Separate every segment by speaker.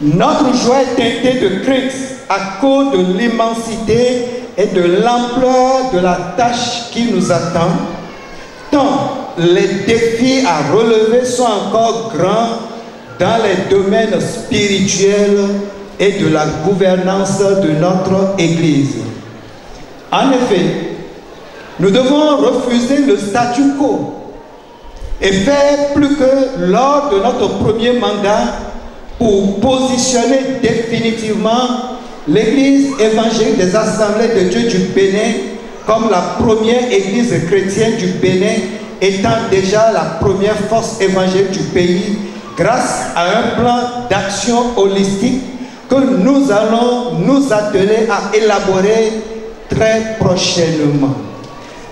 Speaker 1: Notre joie est teintée de crainte à cause de l'immensité et de l'ampleur de la tâche qui nous attend, tant les défis à relever sont encore grands dans les domaines spirituels et de la gouvernance de notre Église. En effet, nous devons refuser le statu quo et faire plus que lors de notre premier mandat pour positionner définitivement l'Église évangélique des Assemblées de Dieu du Bénin comme la première Église chrétienne du Bénin, étant déjà la première force évangélique du pays, grâce à un plan d'action holistique que nous allons nous atteler à élaborer très prochainement.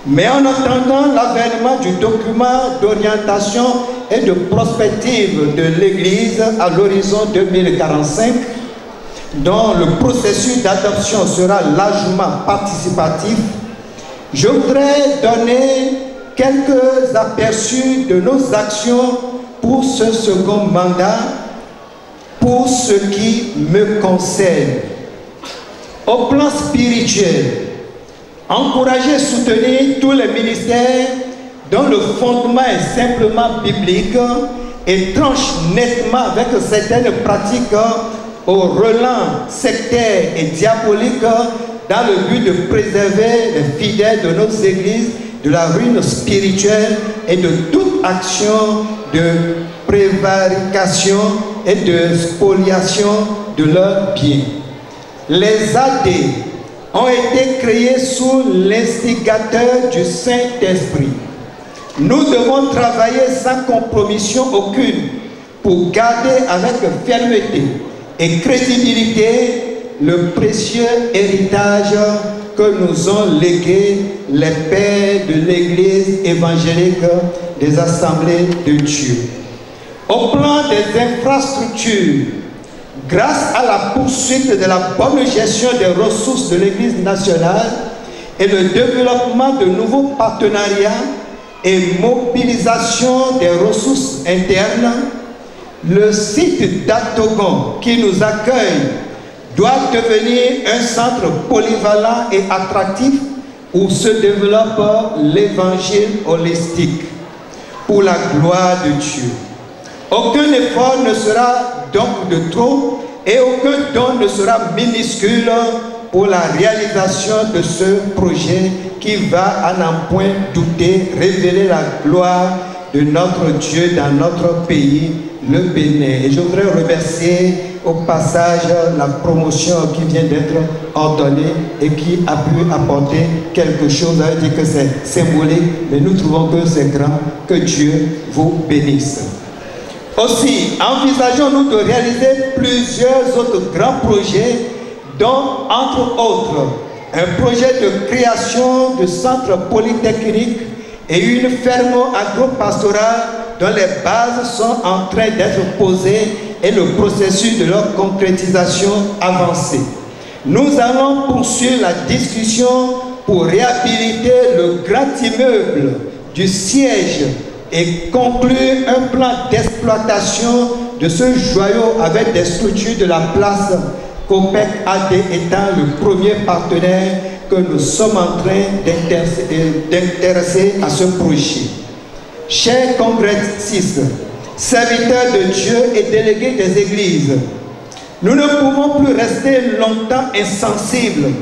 Speaker 1: Mais en attendant l'avènement du document d'orientation et de prospective de l'Église à l'horizon 2045, dont le processus d'adoption sera largement participatif, je voudrais donner quelques aperçus de nos actions pour ce second mandat, pour ce qui me concerne. Au plan spirituel, encourager et soutenir tous les ministères dont le fondement est simplement biblique et tranche nettement avec certaines pratiques au relent sectaire et diabolique dans le but de préserver les fidèles de nos églises de la ruine spirituelle et de toute action de prévarication et de spoliation de leurs biens. Les AD ont été créés sous l'instigateur du Saint-Esprit. Nous devons travailler sans compromission aucune pour garder avec fermeté et crédibilité le précieux héritage que nous ont légué les pères de l'Église évangélique des Assemblées de Dieu. Au plan des infrastructures, grâce à la poursuite de la bonne gestion des ressources de l'Église nationale et le développement de nouveaux partenariats et mobilisation des ressources internes, le site d'Atogon qui nous accueille doit devenir un centre polyvalent et attractif où se développe l'évangile holistique pour la gloire de Dieu. Aucun effort ne sera donc de trop et aucun don ne sera minuscule pour la réalisation de ce projet qui va, à n'en point douter, révéler la gloire de notre Dieu dans notre pays, le Bénin. Et je voudrais remercier au passage la promotion qui vient d'être ordonnée et qui a pu apporter quelque chose. On dit que c'est symbolique, mais nous trouvons que c'est grand. Que Dieu vous bénisse. Aussi, envisageons-nous de réaliser plusieurs autres grands projets, dont, entre autres, un projet de création de centres polytechniques et une ferme agro-pastorale dont les bases sont en train d'être posées et le processus de leur concrétisation avancé. Nous allons poursuivre la discussion pour réhabiliter le grand immeuble du siège et conclure un plan d'exploitation de ce joyau avec des structures de la place, Copec AD étant le premier partenaire que nous sommes en train d'intéresser à ce projet. Chers congressistes, serviteurs de Dieu et délégués des églises, nous ne pouvons plus rester longtemps insensibles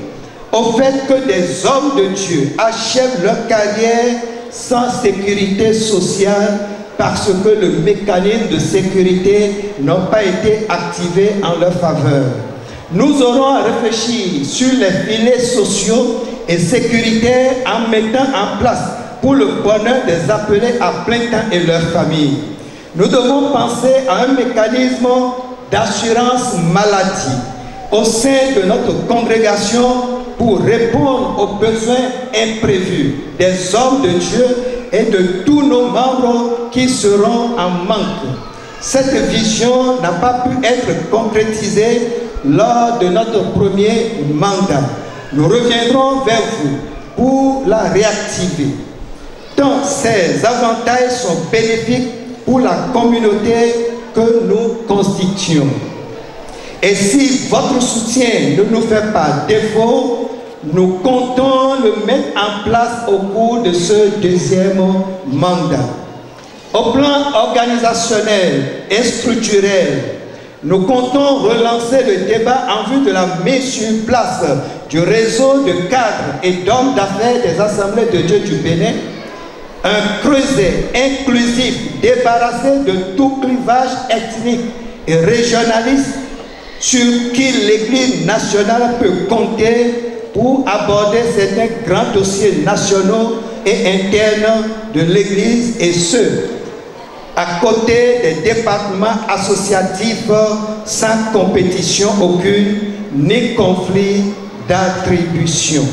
Speaker 1: au fait que des hommes de Dieu achèvent leur carrière sans sécurité sociale parce que le mécanisme de sécurité n'a pas été activé en leur faveur. Nous aurons à réfléchir sur les filets sociaux et sécuritaires en mettant en place pour le bonheur des appelés à plein temps et leurs familles. Nous devons penser à un mécanisme d'assurance maladie au sein de notre congrégation pour répondre aux besoins imprévus des hommes de Dieu et de tous nos membres qui seront en manque. Cette vision n'a pas pu être concrétisée lors de notre premier mandat. Nous reviendrons vers vous pour la réactiver. Tant ces avantages sont bénéfiques pour la communauté que nous constituons. Et si votre soutien ne nous fait pas défaut, nous comptons le mettre en place au cours de ce deuxième mandat. Au plan organisationnel et structurel, nous comptons relancer le débat en vue de la mise sur place du réseau de cadres et d'hommes d'affaires des Assemblées de Dieu du Bénin, un creuset inclusif débarrassé de tout clivage ethnique et régionaliste sur qui l'Église nationale peut compter pour aborder certains grands dossiers nationaux et internes de l'Église, et ce, à côté des départements associatifs sans compétition aucune ni conflit d'attribution.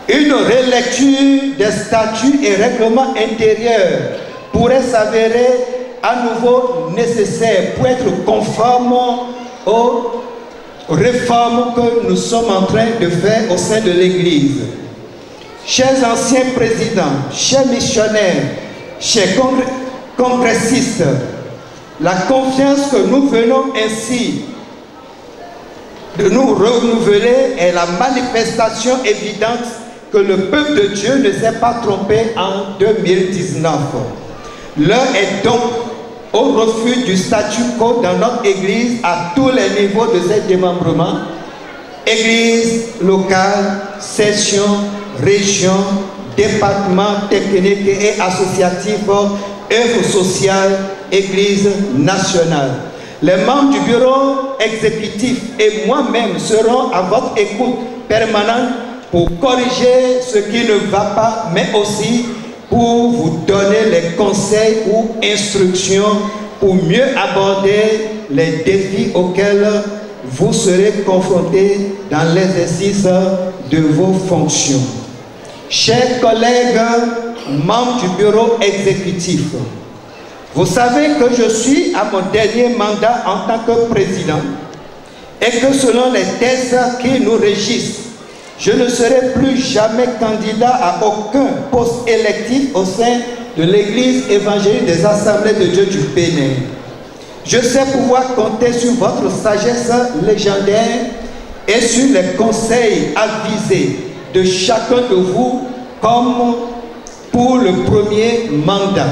Speaker 1: Une relecture des statuts et règlements intérieurs pourrait s'avérer à nouveau nécessaire pour être conforme aux réformes que nous sommes en train de faire au sein de l'Église. Chers anciens présidents, chers missionnaires, chers congressistes, la confiance que nous venons ainsi de nous renouveler est la manifestation évidente que le peuple de Dieu ne s'est pas trompé en 2019. L'heure est donc au refus du statu quo dans notre Église à tous les niveaux de ses démembrements, Église locale, session, région, département technique et associatif, œuvre sociale, Église nationale. Les membres du bureau exécutif et moi-même serons à votre écoute permanente pour corriger ce qui ne va pas, mais aussi pour vous donner les conseils ou instructions pour mieux aborder les défis auxquels vous serez confrontés dans l'exercice de vos fonctions. Chers collègues, membres du bureau exécutif, vous savez que je suis à mon dernier mandat en tant que président et que selon les thèses qui nous régissent, je ne serai plus jamais candidat à aucun poste électif au sein de l'Église évangélique des Assemblées de Dieu du Bénin. Je sais pouvoir compter sur votre sagesse légendaire et sur les conseils avisés de chacun de vous comme pour le premier mandat.